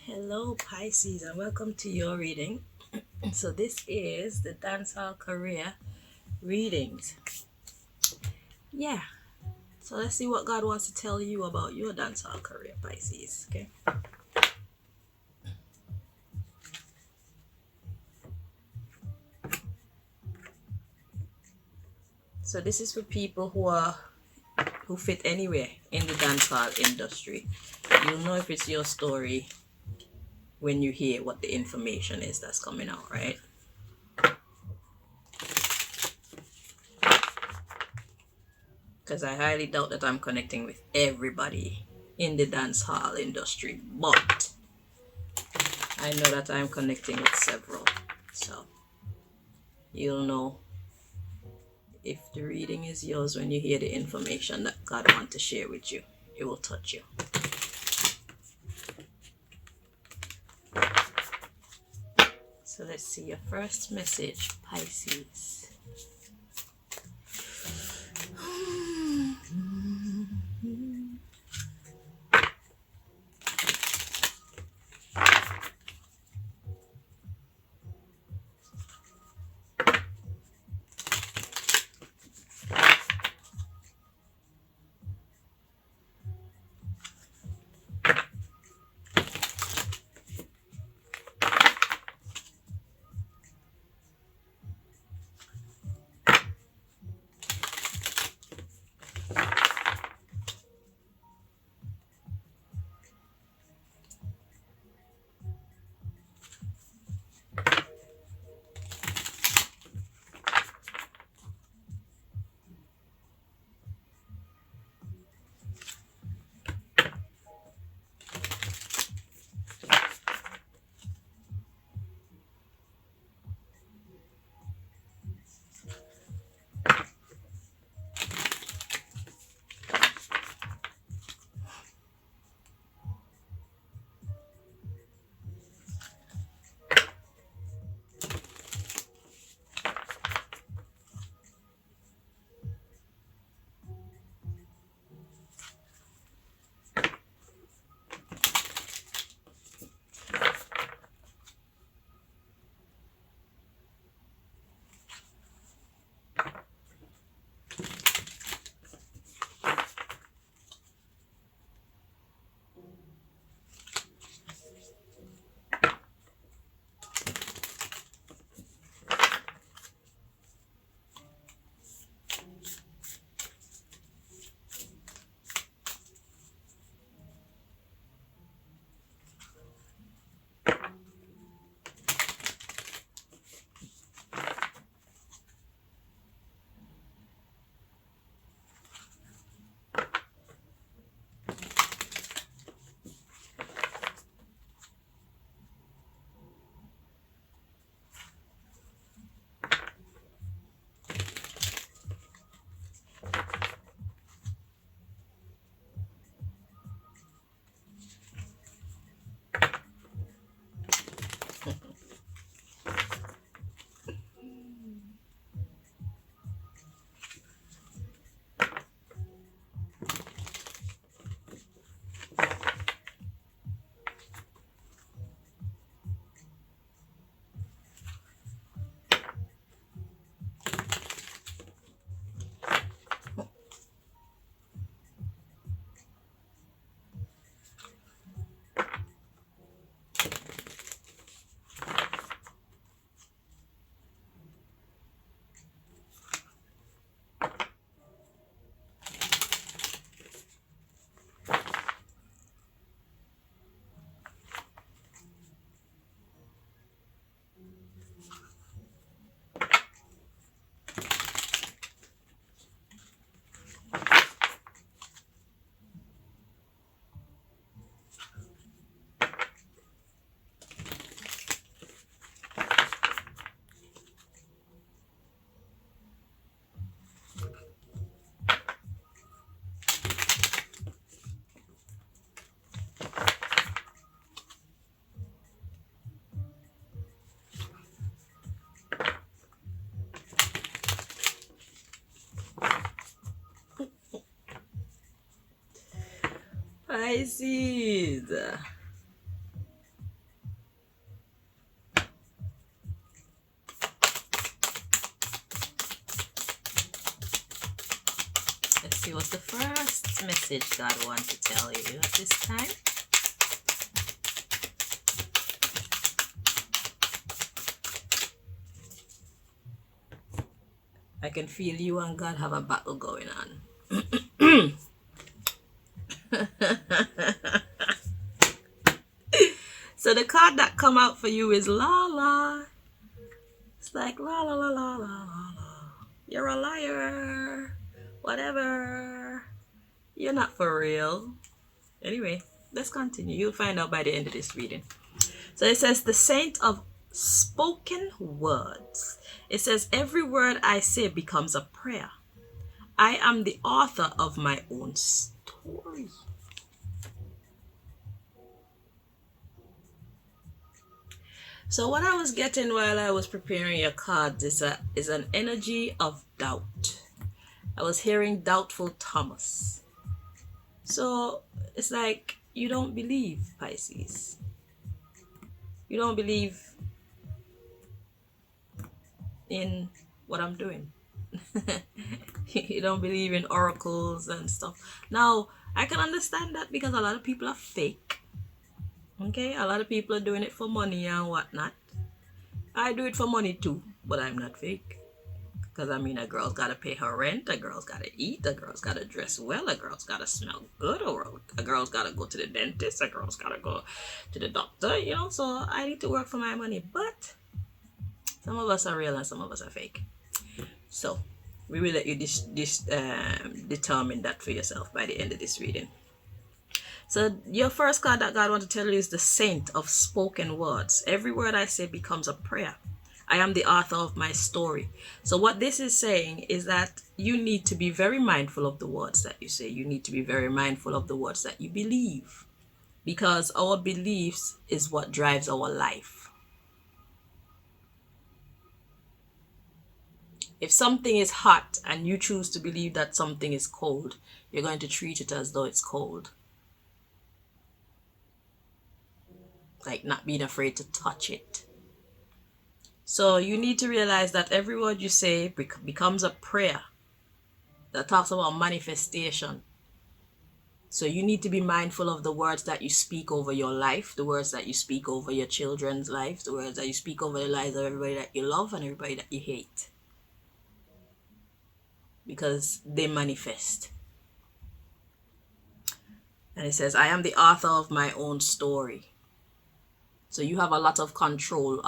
Hello, Pisces, and welcome to your reading. So, this is the Dancehall Career Readings. Yeah, so let's see what God wants to tell you about your dancehall career, Pisces. Okay. So, this is for people who fit anywhere in the dancehall industry. You'll know if it's your story when you hear what the information is that's coming out, right? Because I highly doubt that I'm connecting with everybody in the dancehall industry, but I know that I'm connecting with several. So you'll know if the reading is yours when you hear the information that God wants to share with you. It will touch you. So let's see your first message, Pisces. Pisces. see what's the first message God wants to tell you at this time. I can feel you and God have a battle going on. So the card that come out for you is la la. It's like la la la la la la la. You're a liar. Whatever. You're not for real. Anyway, let's continue. You'll find out by the end of this reading. So it says the saint of spoken words. It says every word I say becomes a prayer. I am the author of my own story. So what I was getting while I was preparing your cards is an energy of doubt. I was hearing doubtful Thomas. So it's like you don't believe, Pisces. You don't believe in what I'm doing. You don't believe in oracles and stuff. Now, I can understand that because a lot of people are fake. Okay, a lot of people are doing it for money and whatnot. I do it for money too, but I'm not fake. Because I mean, a girl's got to pay her rent, a girl's got to eat, a girl's got to dress well, a girl's got to smell good, or a girl's got to go to the dentist, a girl's got to go to the doctor, you know. So I need to work for my money. But some of us are real and some of us are fake. So we will let you determine that for yourself by the end of this reading. So your first card that God wants to tell you is the saint of spoken words. Every word I say becomes a prayer. I am the author of my story. So what this is saying is that you need to be very mindful of the words that you say. You need to be very mindful of the words that you believe. Because our beliefs is what drives our life. If something is hot and you choose to believe that something is cold, you're going to treat it as though it's cold. Like not being afraid to touch it. So you need to realize that every word you say becomes a prayer that talks about manifestation. So you need to be mindful of the words that you speak over your life, the words that you speak over your children's lives, the words that you speak over the lives of everybody that you love and everybody that you hate. Because they manifest. And it says, I am the author of my own story. So you have a lot of control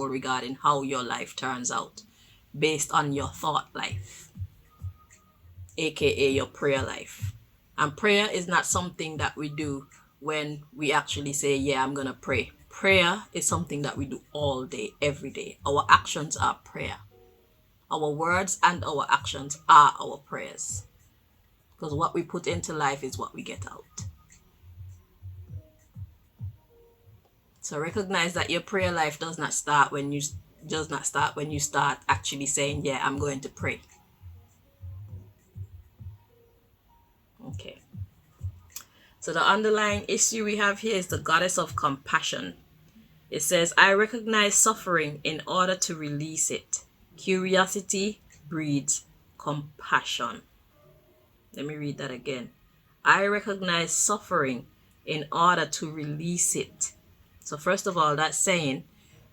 regarding how your life turns out based on your thought life, aka your prayer life. And prayer is not something that we do when we actually say, yeah, I'm gonna pray. Prayer is something that we do all day, every day. Our actions are prayer. Our words and our actions are our prayers. Because what we put into life is what we get out. So recognize that your prayer life does not start when you start actually saying, yeah, I'm going to pray. Okay. So the underlying issue we have here is the goddess of compassion. It says, I recognize suffering in order to release it. Curiosity breeds compassion. Let me read that again. I recognize suffering in order to release it. So first of all, that's saying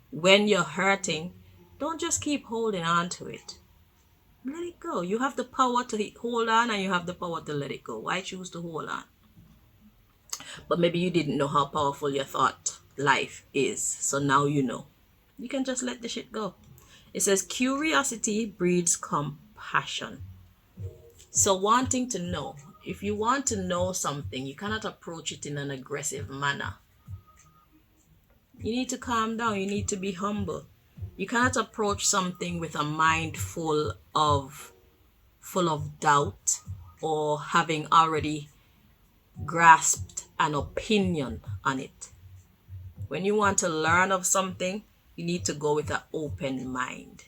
when you're hurting, don't just keep holding on to it. Let it go. You have the power to hold on and you have the power to let it go. Why choose to hold on? But maybe you didn't know how powerful your thought life is. So now you know. You can just let the shit go. It says curiosity breeds compassion. So wanting to know. If you want to know something, you cannot approach it in an aggressive manner. You need to calm down. You need to be humble. You cannot approach something with a mind full of doubt or having already grasped an opinion on it. When you want to learn of something, you need to go with an open mind.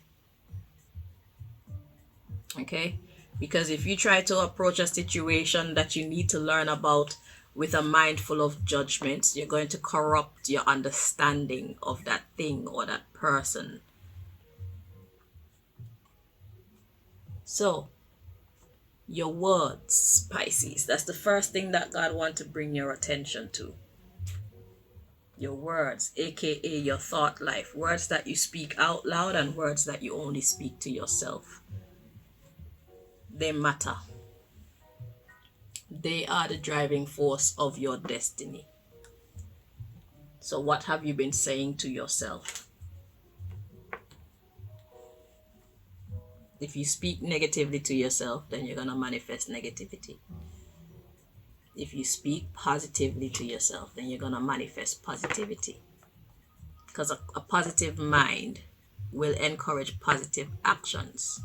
Okay? Because if you try to approach a situation that you need to learn about with a mind full of judgments, you're going to corrupt your understanding of that thing or that person. So, Your words, Pisces. That's the first thing that God wants to bring your attention to. Your words, aka your thought life. Words that you speak out loud and words that you only speak to yourself. They matter. They are the driving force of your destiny. So what have you been saying to yourself? If you speak negatively to yourself, then you're going to manifest negativity. If you speak positively to yourself, then you're going to manifest positivity. Because a positive mind will encourage positive actions.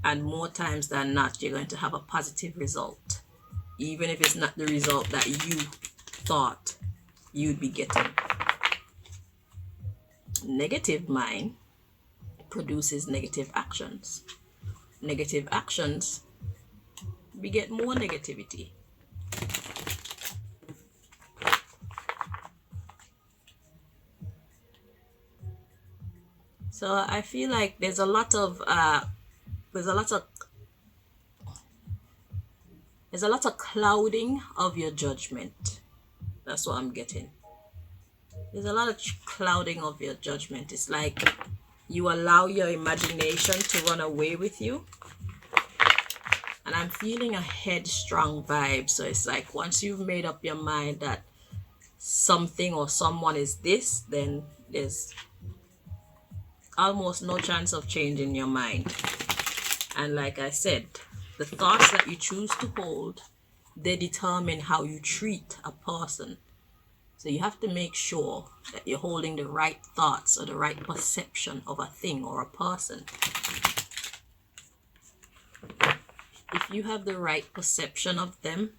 And more times than not, you're going to have a positive result. Even if it's not the result that you thought you'd be getting. Negative mind produces negative actions. Negative actions beget more negativity. So I feel like there's a lot of clouding of your judgment. That's what I'm getting. There's a lot of clouding of your judgment. It's like you allow your imagination to run away with you. And I'm feeling a headstrong vibe. So it's like once you've made up your mind that something or someone is this, then there's almost no chance of changing your mind. And like I said, the thoughts that you choose to hold, they determine how you treat a person. So you have to make sure that you're holding the right thoughts or the right perception of a thing or a person. If you have the right perception of them,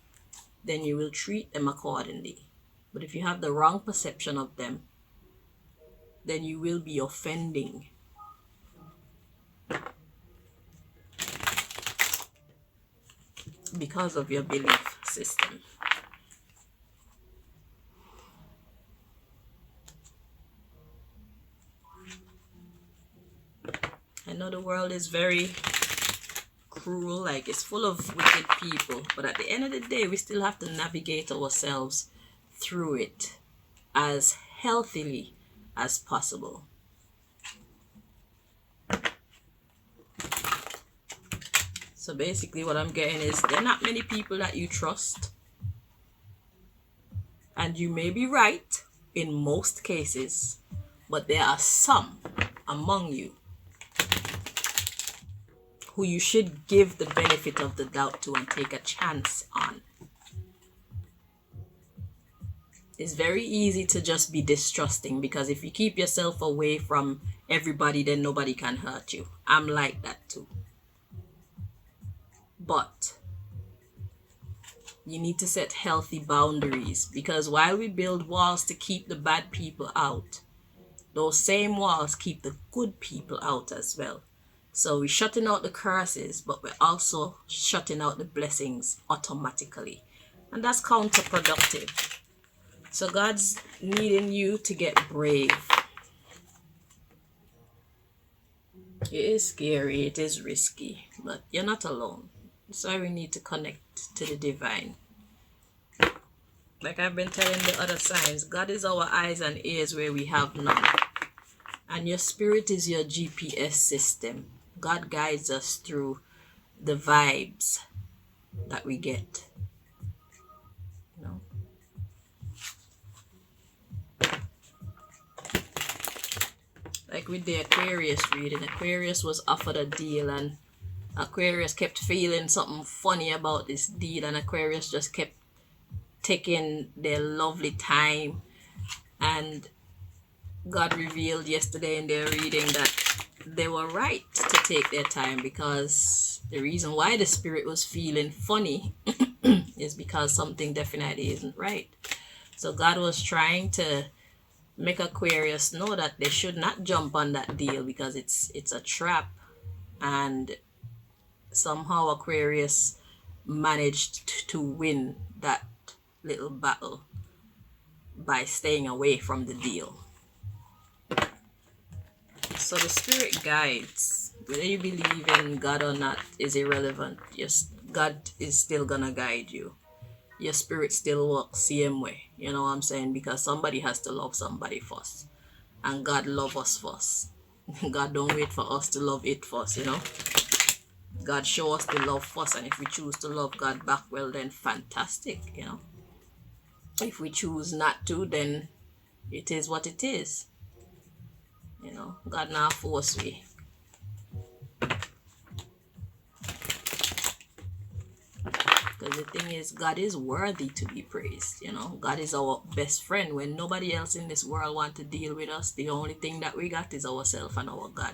then you will treat them accordingly. But if you have the wrong perception of them, then you will be offending. Because of your belief system. I know the world is very cruel, like it's full of wicked people, but at the end of the day, we still have to navigate ourselves through it as healthily as possible. So basically what I'm getting is there are not many people that you trust. And you may be right in most cases, but there are some among you who you should give the benefit of the doubt to and take a chance on. It's very easy to just be distrusting because if you keep yourself away from everybody, then nobody can hurt you. I'm like that too. But you need to set healthy boundaries because while we build walls to keep the bad people out, those same walls keep the good people out as well. So we're shutting out the curses, but we're also shutting out the blessings automatically. And that's counterproductive. So God's needing you to get brave. It is scary, it is risky, but you're not alone. So we need to connect to the divine. Like I've been telling the other signs, God is our eyes and ears where we have none. And your spirit is your GPS system. God guides us through the vibes that we get. You know? Like with the Aquarius reading, Aquarius was offered a deal and Aquarius kept feeling something funny about this deal, and Aquarius just kept taking their lovely time. And God revealed yesterday in their reading that they were right to take their time because the reason why the spirit was feeling funny is because something definitely isn't right. So God was trying to make Aquarius know that they should not jump on that deal because it's a trap. And somehow Aquarius managed to win that little battle by staying away from the deal. So the spirit guides whether you believe in God or not is irrelevant. Yes, God is still gonna guide you. Your spirit still works same way. You know what I'm saying? Because somebody has to love somebody first. And God love us first. God don't wait for us to love it first, you know. God show us the love first, and if we choose to love God back, well then fantastic, you know. If we choose not to, then it is what it is. You know, God not force we. Because the thing is, God is worthy to be praised. You know, God is our best friend. When nobody else in this world want to deal with us, the only thing that we got is ourselves and our God.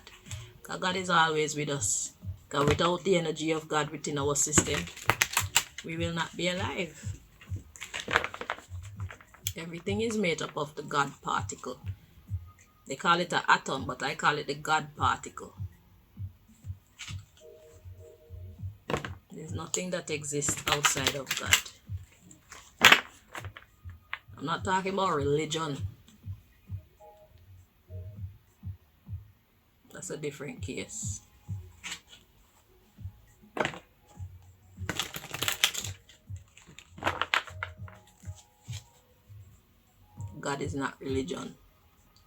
Because God is always with us. Because without the energy of God within our system, we will not be alive. Everything is made up of the God particle. They call it an atom, but I call it the God particle. There's nothing that exists outside of God. I'm not talking about religion. That's a different case. God is not religion.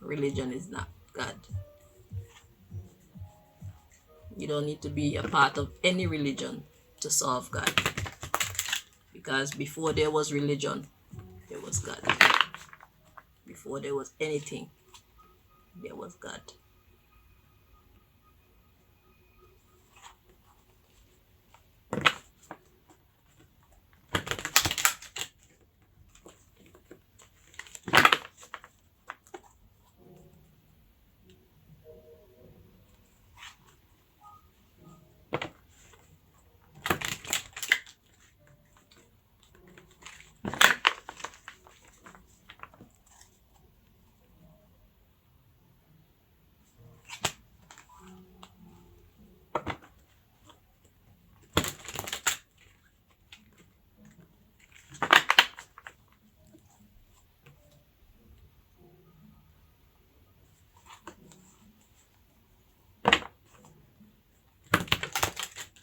Religion is not God. You don't need to be a part of any religion to serve God. Because before there was religion, there was God. Before there was anything, there was God.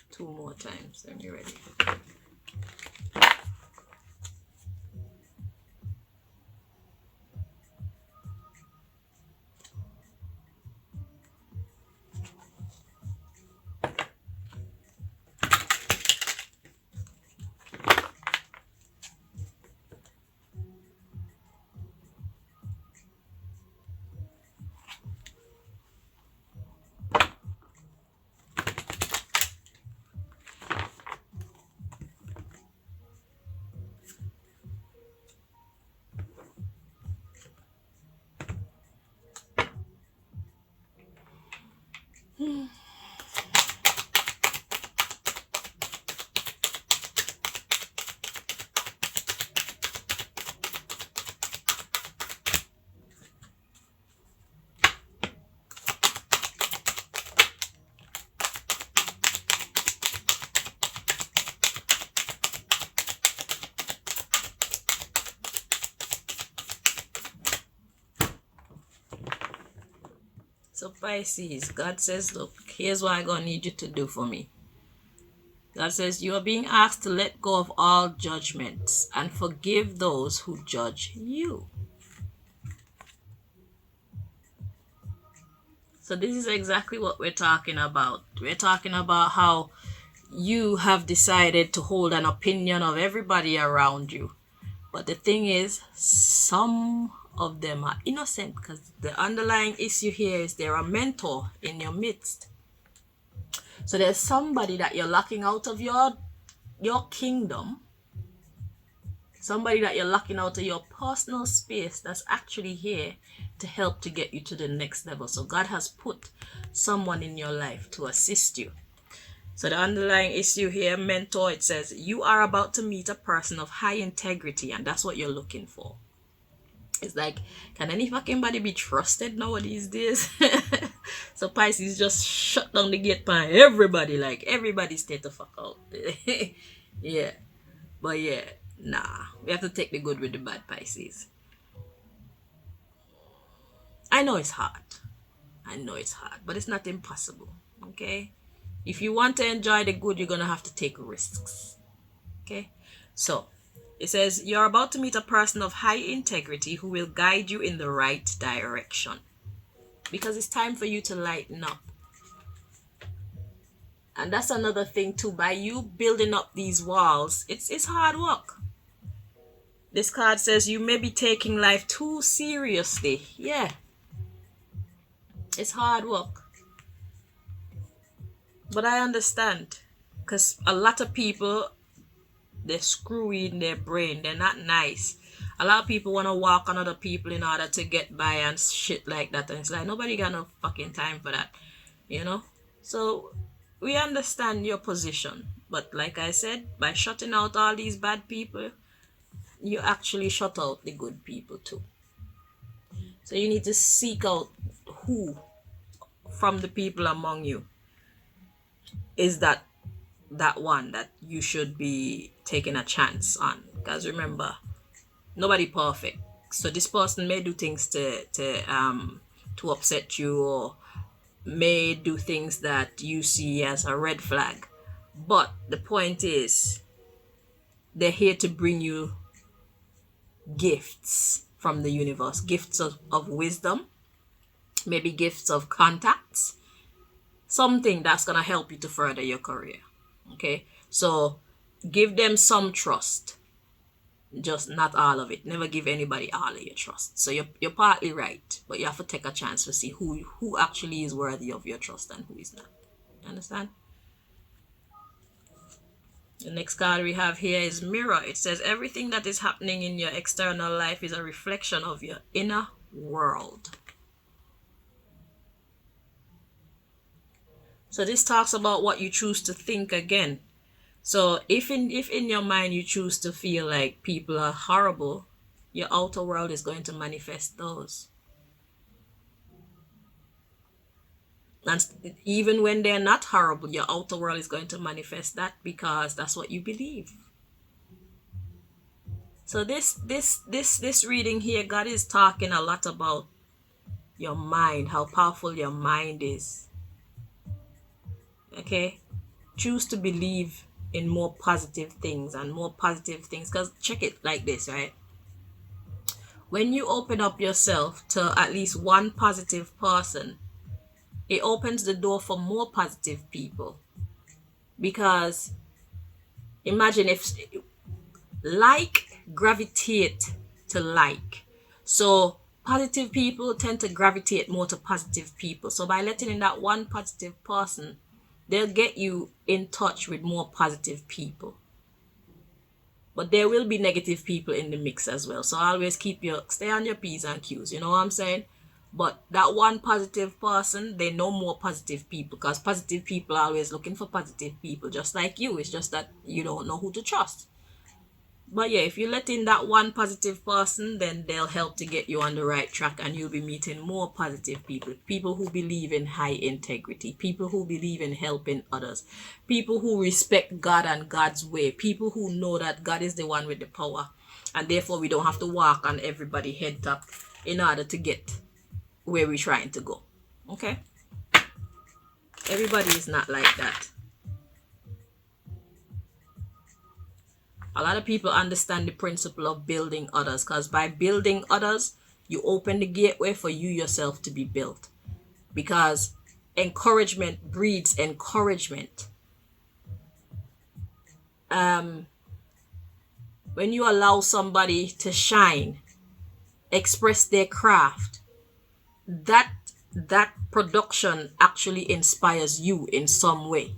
Two more times, and you're ready. So Pisces, God says, look, here's what I'm going to need you to do for me. God says, you are being asked to let go of all judgments and forgive those who judge you. So this is exactly what we're talking about. We're talking about how you have decided to hold an opinion of everybody around you. But the thing is, some of them are innocent, because the underlying issue here is they're a mentor in your midst. So there's somebody that you're locking out of your kingdom, somebody that you're locking out of your personal space that's actually here to help to get you to the next level. So God has put someone in your life to assist you. So the underlying issue here, mentor, it says you are about to meet a person of high integrity, and that's what you're looking for. It's like, can any fucking body be trusted nowadays days? So Pisces just shut down the gate by everybody, like everybody stay the fuck out. Yeah. But yeah, nah. We have to take the good with the bad, Pisces. I know it's hard. But it's not impossible. Okay? If you want to enjoy the good, you're going to have to take risks. Okay? So, it says, you're about to meet a person of high integrity who will guide you in the right direction. Because it's time for you to lighten up. And that's another thing too. By you building up these walls, it's hard work. This card says you may be taking life too seriously. Yeah. It's hard work. But I understand. Because a lot of people, they're screwy in their brain. They're not nice. A lot of people want to walk on other people in order to get by and shit like that. And it's like, nobody got no fucking time for that. You know? So, we understand your position. But like I said, by shutting out all these bad people, you actually shut out the good people too. So you need to seek out who from the people among you is that one that you should be taking a chance on. Because remember, nobody perfect. So this person may do things to upset you, or may do things that you see as a red flag. But the point is, they're here to bring you gifts from the universe, gifts of wisdom, maybe gifts of contacts, something that's going to help you to further your career. Okay, so give them some trust, just not all of it. Never give anybody all of your trust. So you're partly right, but you have to take a chance to see who actually is worthy of your trust and who is not. Understand? The next card we have here is Mirror. It says everything that is happening in your external life is a reflection of your inner world. So this talks about what you choose to think again. So if in your mind you choose to feel like people are horrible, your outer world is going to manifest those. And even when they're not horrible, your outer world is going to manifest that, because that's what you believe. So this reading here, God is talking a lot about your mind, how powerful your mind is. Okay? Choose to believe in more positive things and more positive things. Because check it like this, right? When you open up yourself to at least one positive person, it opens the door for more positive people. Because imagine if like gravitate to like. So positive people tend to gravitate more to positive people. So by letting in that one positive person, they'll get you in touch with more positive people. But there will be negative people in the mix as well. So always stay on your P's and Q's. You know what I'm saying? But that one positive person, they know more positive people, because positive people are always looking for positive people, just like you. It's just that you don't know who to trust. But yeah, if you let in that one positive person, then they'll help to get you on the right track, and you'll be meeting more positive people. People who believe in high integrity. People who believe in helping others. People who respect God and God's way. People who know that God is the one with the power, and therefore we don't have to walk on everybody's head top in order to get where we're trying to go. Okay? Everybody is not like that. A lot of people understand the principle of building others, because by building others, you open the gateway for you yourself to be built. Because encouragement breeds encouragement. When you allow somebody to shine, express their craft, that production actually inspires you in some way.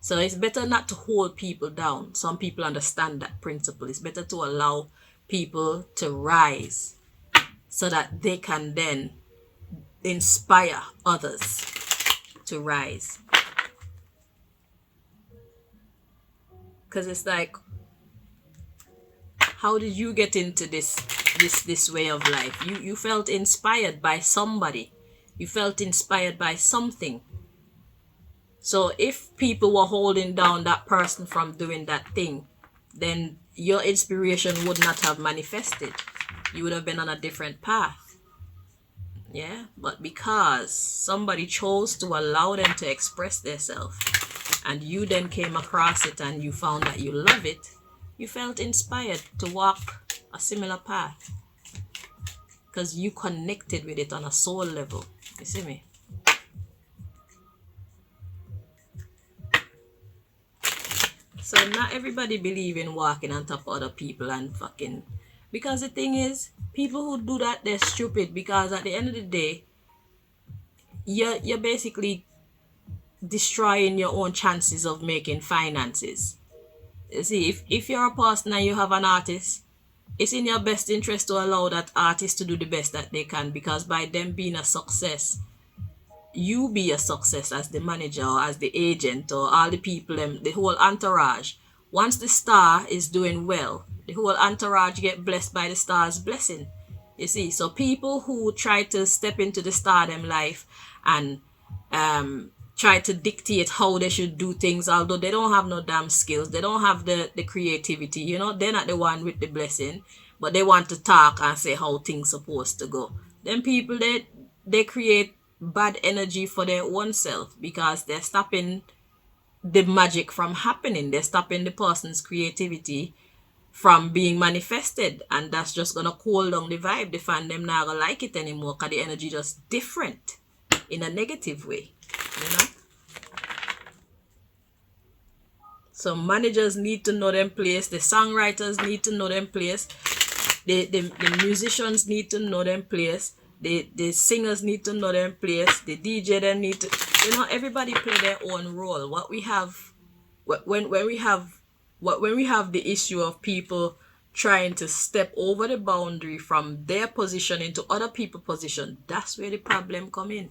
So it's better not to hold people down. Some people understand that principle. It's better to allow people to rise so that they can then inspire others to rise. Because it's like, how did you get into this way of life? You felt inspired by somebody. You felt inspired by something. So if people were holding down that person from doing that thing, then your inspiration would not have manifested. You would have been on a different path. Yeah, but because somebody chose to allow them to express themselves, and you then came across it and you found that you love it, you felt inspired to walk a similar path because you connected with it on a soul level. You see me? So not everybody believe in walking on top of other people and fucking, because the thing is, people who do that, they're stupid, because at the end of the day, you're basically destroying your own chances of making finances. You see, if you're a person and you have an artist, it's in your best interest to allow that artist to do the best that they can, because by them being a success, you be a success as the manager or as the agent or all the people, the whole entourage. Once the star is doing well, the whole entourage get blessed by the star's blessing. You see, so people who try to step into the stardom life and try to dictate how they should do things, although they don't have no damn skills, they don't have the creativity, they're not the one with the blessing, but they want to talk and say how things supposed to go. Then people, they create bad energy for their own self, because they're stopping the magic from happening. They're stopping the person's creativity from being manifested, and that's just gonna cool down the vibe. The fan them not gonna like it anymore because the energy just different in a negative way, you know. So managers need to know them place, the songwriters need to know them place, the musicians need to know them place, the singers need to know them place, the DJ them need to, everybody play their own role. What we have, when we have when we have the issue of people trying to step over the boundary from their position into other people's position, that's where the problem come in.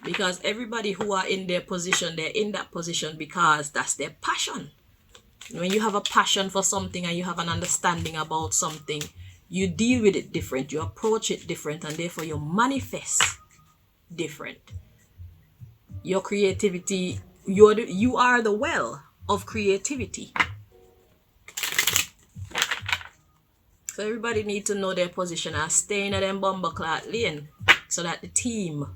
Because everybody who are in their position, they're in that position because that's their passion. When you have a passion for something and you have an understanding about something, you deal with it different, you approach it different, and therefore you manifest different. Your creativity, you are the well of creativity. So everybody need to know their position and stay in them bumbleclot lane so that the team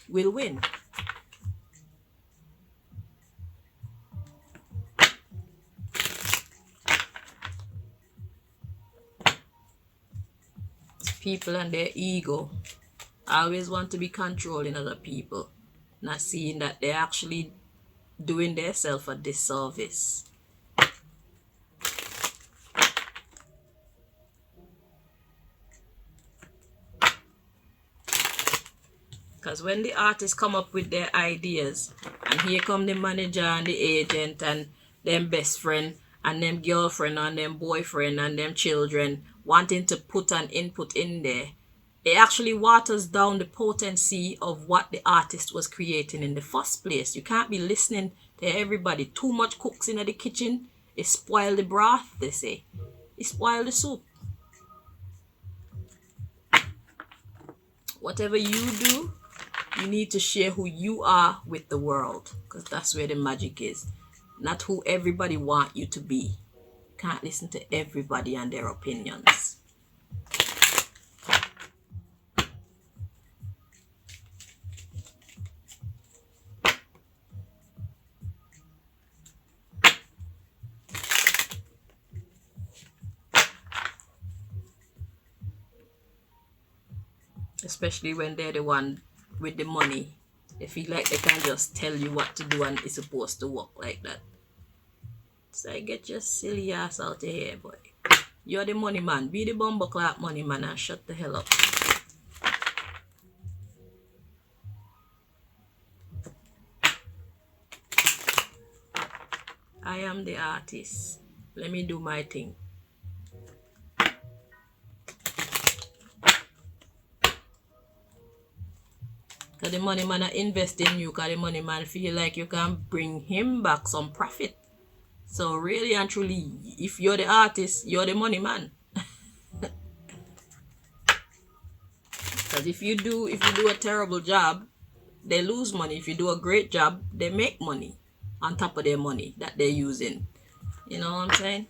will win. People and their ego always want to be controlling other people, not seeing that they're actually doing themselves a disservice. Because when the artists come up with their ideas, and here come the manager and the agent and them best friend and them girlfriend and them boyfriend and them children wanting to put an input in there, it actually waters down the potency of what the artist was creating in the first place. You can't be listening to everybody. Too much cooks in the kitchen, it spoil the broth, they say. It spoil the soup. Whatever you do, you need to share who you are with the world, because that's where the magic is. Not who everybody want you to be. Can't listen to everybody and their opinions. Especially when they're the one with the money. They feel like they can just tell you what to do and it's supposed to work like that. So I get your silly ass out of here, boy. You're the money man. Be the bumbleclap money man and shut the hell up. I am the artist. Let me do my thing. Because the money man invest in you, because the money man feel like you can bring him back some profit. So really and truly, if you're the artist, you're the money man. Because if you do a terrible job, they lose money. If you do a great job, they make money on top of their money that they're using. You know what I'm saying?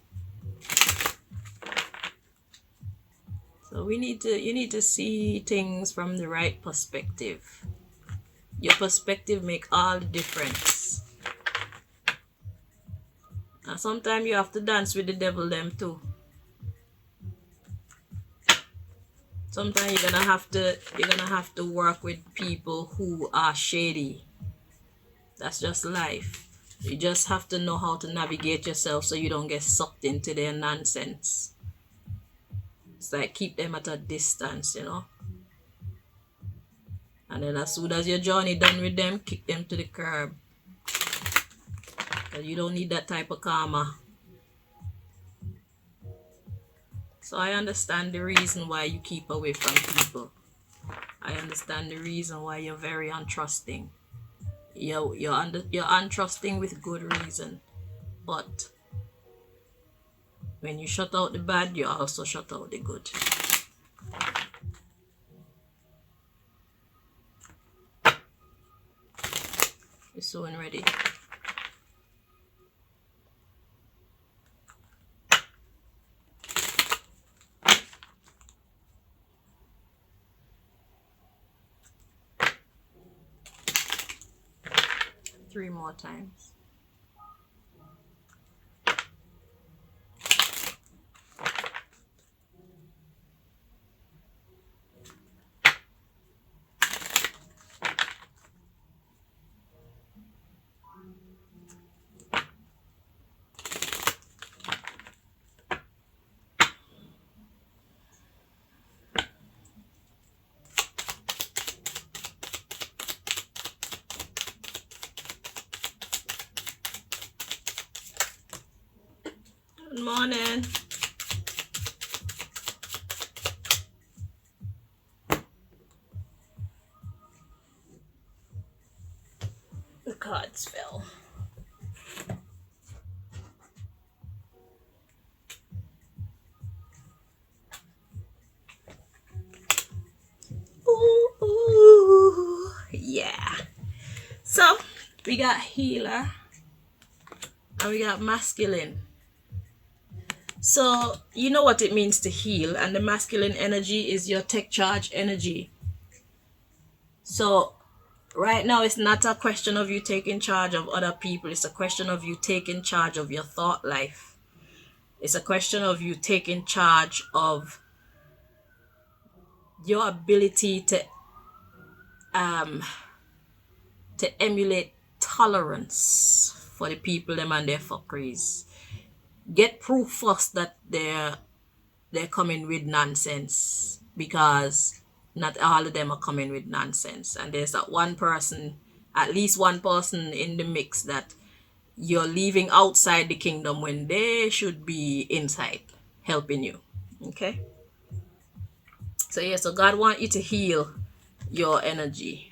So you need to see things from the right perspective. Your perspective make all the difference. And sometimes you have to dance with the devil them too. Sometimes you're gonna have to work with people who are shady. That's just life. You just have to know how to navigate yourself so you don't get sucked into their nonsense. It's like keep them at a distance, And then as soon as your journey done with them, kick them to the curb. Because you don't need that type of karma. So I understand the reason why you keep away from people. I understand the reason why you're very untrusting. You're untrusting with good reason. But when you shut out the bad, you also shut out the good. You're soon ready. Three more times. Good morning. The cards fell. Ooh, yeah. So we got healer and we got masculine. So you know what it means to heal, and the masculine energy is your tech charge energy. So right now it's not a question of you taking charge of other people, it's a question of you taking charge of your thought life. It's a question of you taking charge of your ability to emulate tolerance for the people them and their fuckeries. Get proof first that they're coming with nonsense, because not all of them are coming with nonsense, and there's that one person, at least one person in the mix that you're leaving outside the kingdom when they should be inside helping you. Okay, so yeah, so God wants you to heal your energy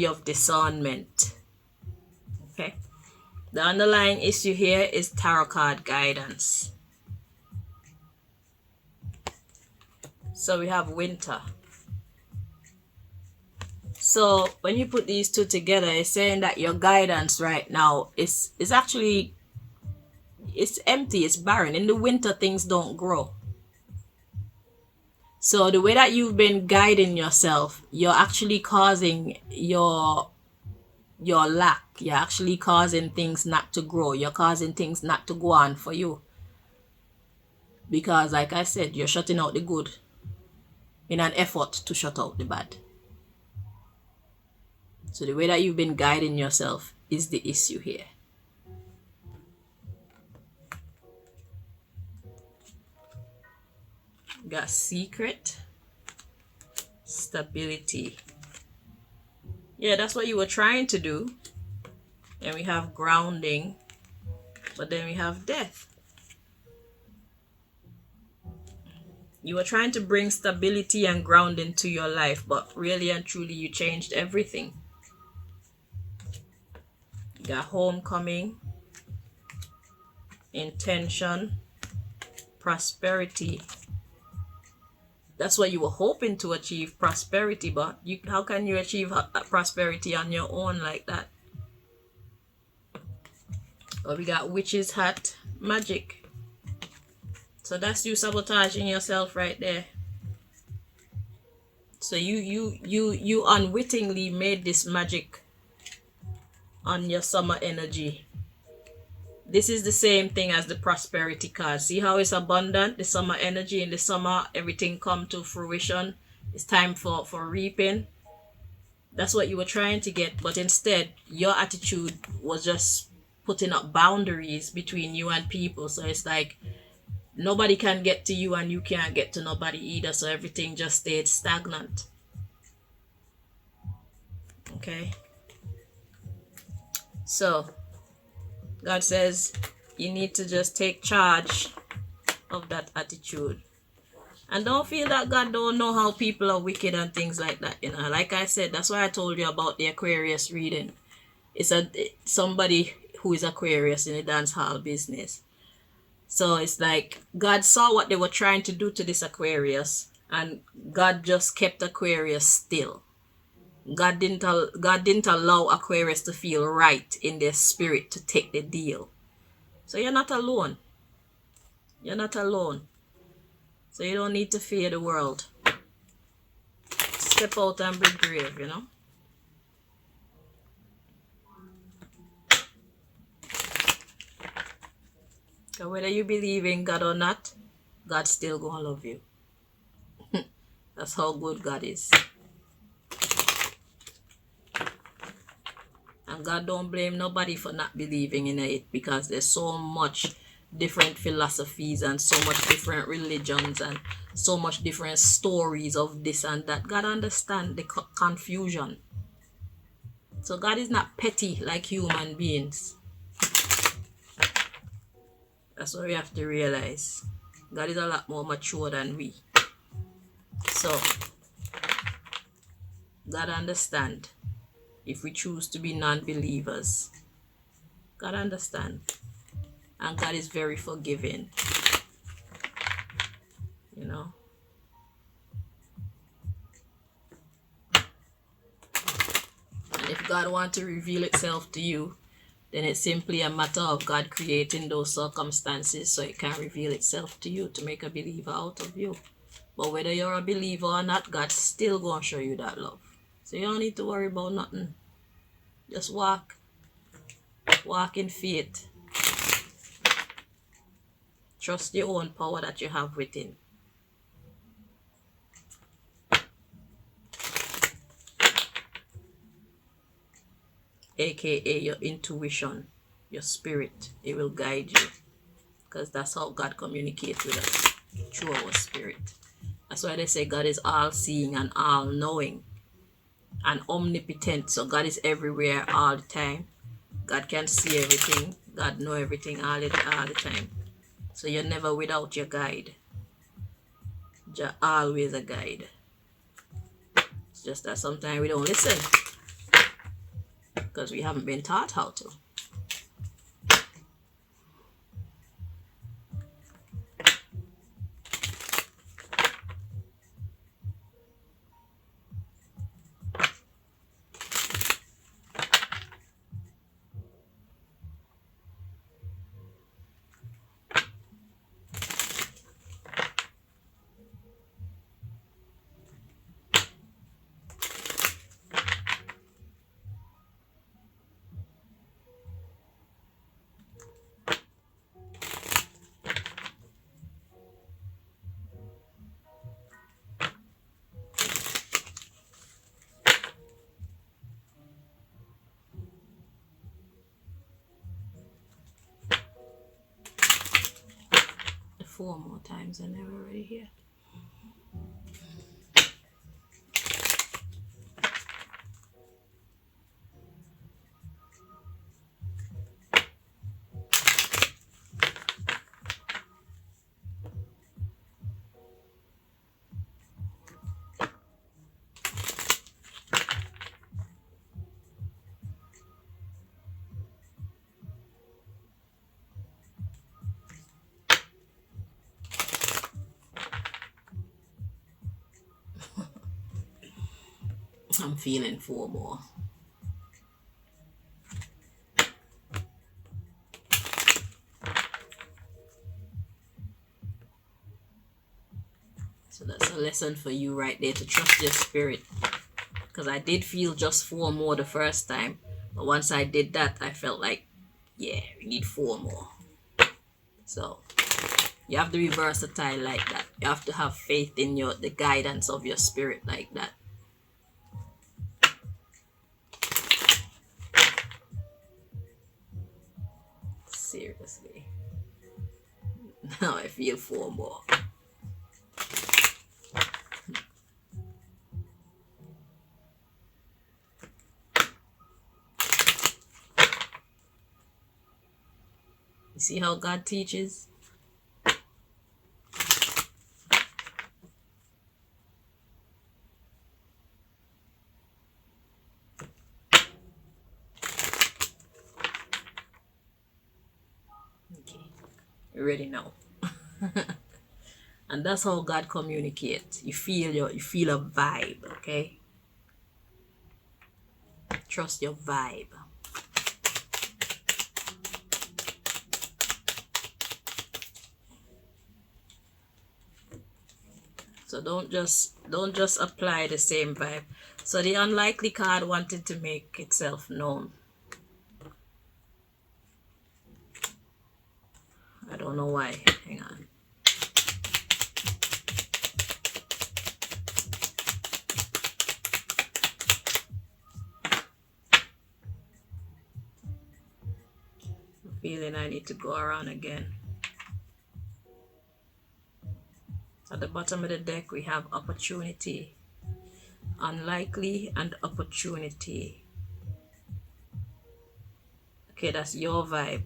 of discernment. Okay, the underlying issue here is tarot card guidance. So we have winter. So when you put these two together, it's saying that your guidance right now is actually, it's empty, it's barren. In the winter, things don't grow. So the way that you've been guiding yourself, you're actually causing your lack. You're actually causing things not to grow. You're causing things not to go on for you. Because like I said, you're shutting out the good in an effort to shut out the bad. So the way that you've been guiding yourself is the issue here. We got secret, stability. Yeah, that's what you were trying to do. And we have grounding, but then we have death. You were trying to bring stability and grounding to your life, but really and truly you changed everything. You got homecoming, intention, prosperity. That's what you were hoping to achieve, prosperity, but how can you achieve prosperity on your own like that? Well, we got witch's hat, magic. So that's you sabotaging yourself right there. So you unwittingly made this magic on your summer energy. This is the same thing as the prosperity card. See how it's abundant, the summer energy. In the summer everything come to fruition. It's time for reaping. That's what you were trying to get, but instead your attitude was just putting up boundaries between you and people. So it's like nobody can get to you and you can't get to nobody either, so everything just stayed stagnant. Okay, so God says you need to just take charge of that attitude. And don't feel that God don't know how people are wicked and things like that. Like I said, that's why I told you about the Aquarius reading. It's somebody who is Aquarius in the dance hall business. So it's like God saw what they were trying to do to this Aquarius, and God just kept Aquarius still. God didn't allow Aquarius to feel right in their spirit to take the deal. So you're not alone. You're not alone. So you don't need to fear the world. Step out and be brave, So whether you believe in God or not, God's still gonna love you. That's how good God is. And God don't blame nobody for not believing in it, because there's so much different philosophies and so much different religions and so much different stories of this and that. God understands the confusion. So God is not petty like human beings. That's what we have to realize. God is a lot more mature than we. So God understands if we choose to be non-believers. God understands. And God is very forgiving. And if God wants to reveal itself to you, then it's simply a matter of God creating those circumstances so it can reveal itself to you to make a believer out of you. But whether you're a believer or not, God's still going to show you that love. So you don't need to worry about nothing. Just walk in faith. Trust your own power that you have within. AKA your intuition, your spirit. It will guide you. Because that's how God communicates with us, through our spirit. That's why they say God is all-seeing and all-knowing and omnipotent. So God is everywhere all the time. God can see everything. God knows everything all the time. So you're never without your guide. You're always a guide. It's just that sometimes we don't listen because we haven't been taught how to. Four more times and they're already here. I'm feeling four more. So that's a lesson for you right there, to trust your spirit. Because I did feel just 4 more the first time. But once I did that, I felt like, yeah, we need 4 more. So you have to be versatile like that. You have to have faith in the guidance of your spirit like that. Seriously. Now I feel 4 more. You see how God teaches? Okay. You already know. And that's how God communicates. You feel a vibe, okay? Trust your vibe. So don't just apply the same vibe. So the unlikely card wanted to make itself known. I don't know why. Hang on. I'm feeling I need to go around again. At the bottom of the deck, we have opportunity, unlikely, and opportunity. Okay, that's your vibe.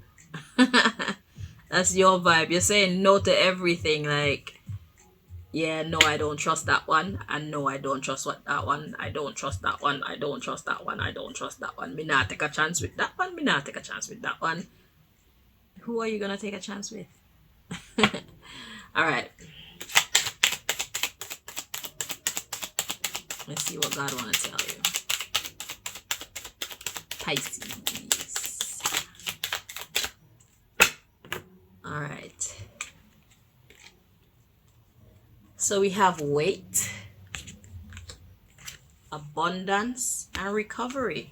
That's your vibe. You're saying no to everything. Like, yeah, no, I don't trust that one. And no, I don't trust that one. I don't trust that one. I don't trust that one. I don't trust that one. Me not take a chance with that one. Me not take a chance with that one. Who are you going to take a chance with? All right. Let's see what God want to tell you. Pisces. All right. So we have weight, abundance, and recovery.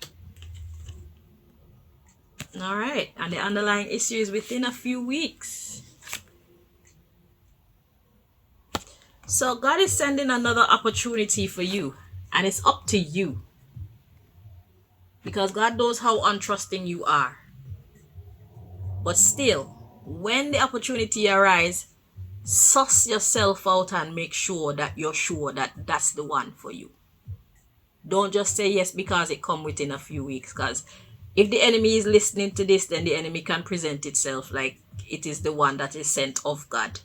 All right. And the underlying issue is within a few weeks. So God is sending another opportunity for you. And it's up to you. Because God knows how untrusting you are. But still, when the opportunity arises, suss yourself out and make sure that you're sure that that's the one for you. Don't just say yes because it come within a few weeks. Because if the enemy is listening to this, then the enemy can present itself like it is the one that is sent of God.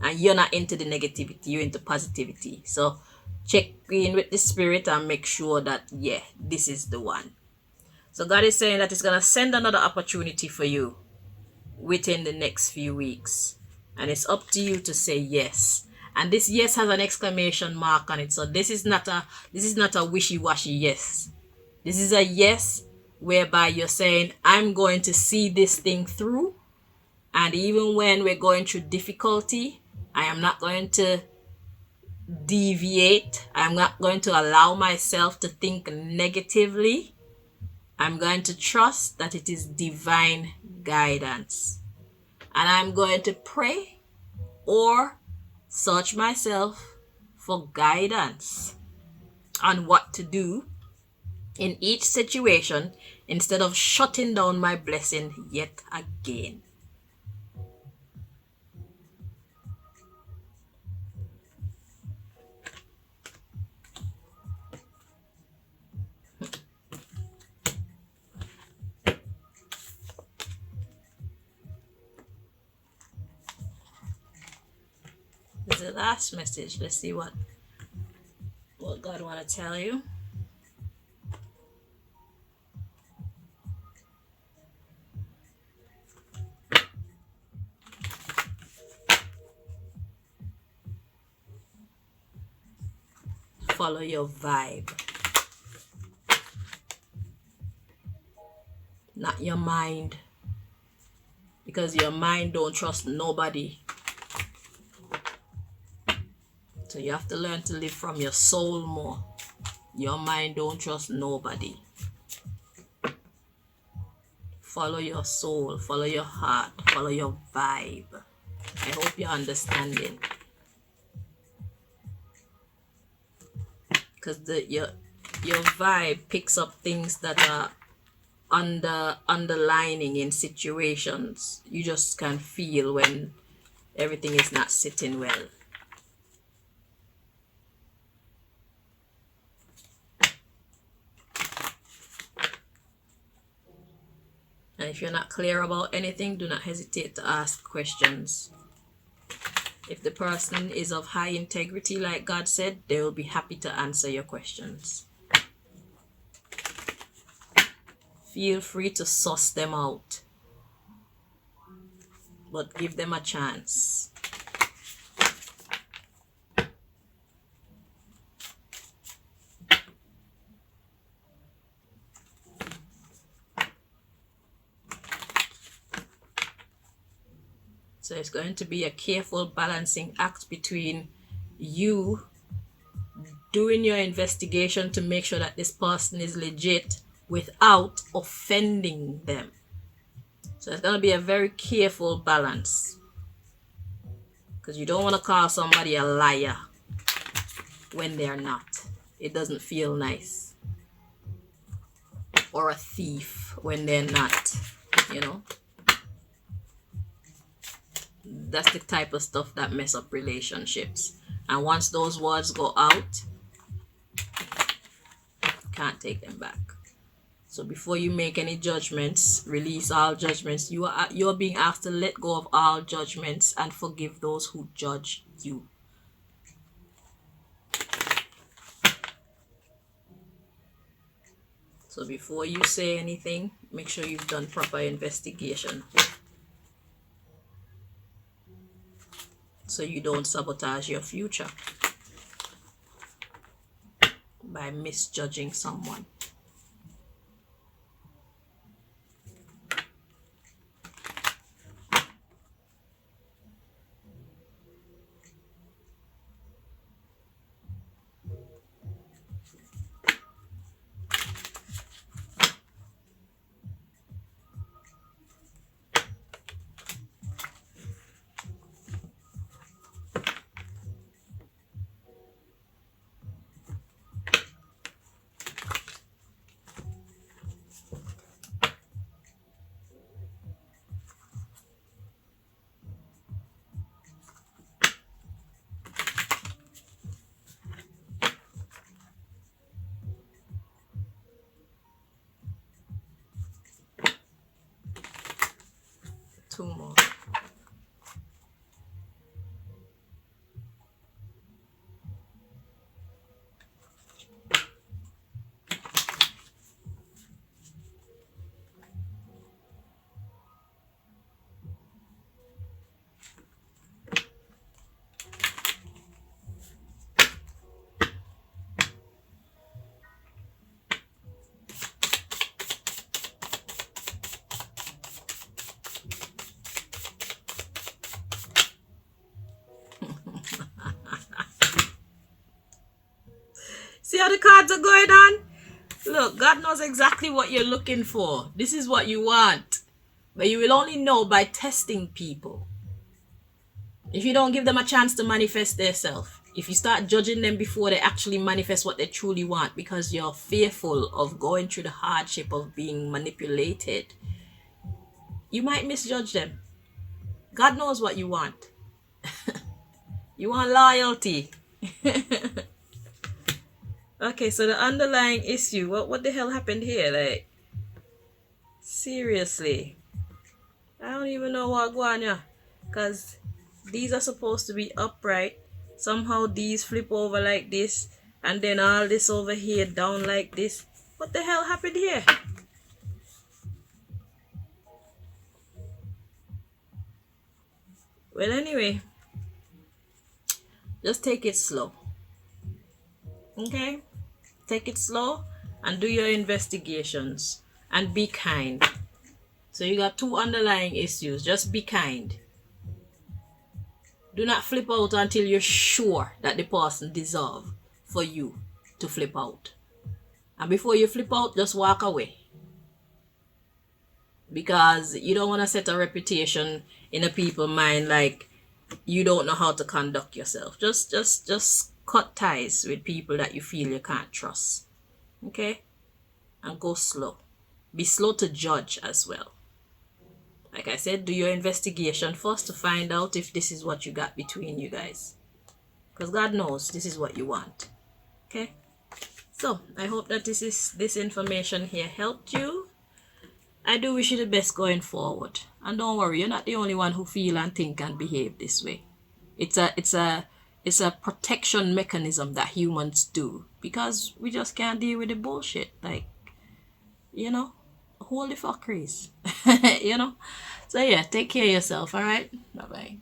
And you're not into the negativity, you're into positivity. So check in with the spirit and make sure that, yeah, this is the one. So God is saying that He's going to send another opportunity for you within the next few weeks. And it's up to you to say yes. And this yes has an exclamation mark on it. So this is not a wishy-washy yes. This is a yes whereby you're saying, I'm going to see this thing through. And even when we're going through difficulty, I am not going to deviate. I'm not going to allow myself to think negatively. I'm going to trust that it is divine guidance. And I'm going to pray or search myself for guidance on what to do in each situation instead of shutting down my blessing yet again. This is the last message. Let's see what God want to tell you. Follow your vibe, not your mind, because your mind don't trust nobody. So you have to learn to live from your soul more. Your mind don't trust nobody. Follow your soul, follow your heart, follow your vibe. I hope you're understanding. Because your vibe picks up things that are underlining in situations. You just can feel when everything is not sitting well. And if you're not clear about anything, do not hesitate to ask questions. If the person is of high integrity, like God said, they will be happy to answer your questions. Feel free to suss them out, but give them a chance. So it's going to be a careful balancing act between you doing your investigation to make sure that this person is legit without offending them. So it's going to be a very careful balance, because you don't want to call somebody a liar when they're not. It doesn't feel nice. Or a thief when they're not, you know. That's the type of stuff that mess up relationships. And once those words go out, can't take them back. So before you make any judgments, release all judgments. You're being asked to let go of all judgments and forgive those who judge you. So before you say anything, make sure you've done proper investigation, so you don't sabotage your future by misjudging someone. Two more. See how the cards are going on? Look, God knows exactly what you're looking for. This is what you want. But you will only know by testing people. If you don't give them a chance to manifest themselves. If you start judging them before they actually manifest what they truly want, because you're fearful of going through the hardship of being manipulated, you might misjudge them. God knows what you want. You want loyalty. Okay, so the underlying issue, what the hell happened here? Like, seriously, I don't even know what going on, because these are supposed to be upright. Somehow these flip over like this, and then all this over here down like this. What the hell happened here? Well, anyway, just take it slow. Okay? Take it slow and do your investigations and be kind. So you got two underlying issues. Just be kind. Do not flip out until you're sure that the person deserves for you to flip out. And before you flip out, just walk away. Because you don't want to set a reputation in a people's mind like you don't know how to conduct yourself. Just cut ties with people that you feel you can't trust. Okay? And go slow. Be slow to judge as well. Like I said, do your investigation first to find out if this is what you got between you guys. Because God knows this is what you want. Okay? So, I hope that this information here helped you. I do wish you the best going forward. And don't worry, you're not the only one who feel and think and behave this way. It's a protection mechanism that humans do. Because we just can't deal with the bullshit. Like, you know, holy fuckeries. You know? So yeah, take care of yourself, alright? Bye-bye.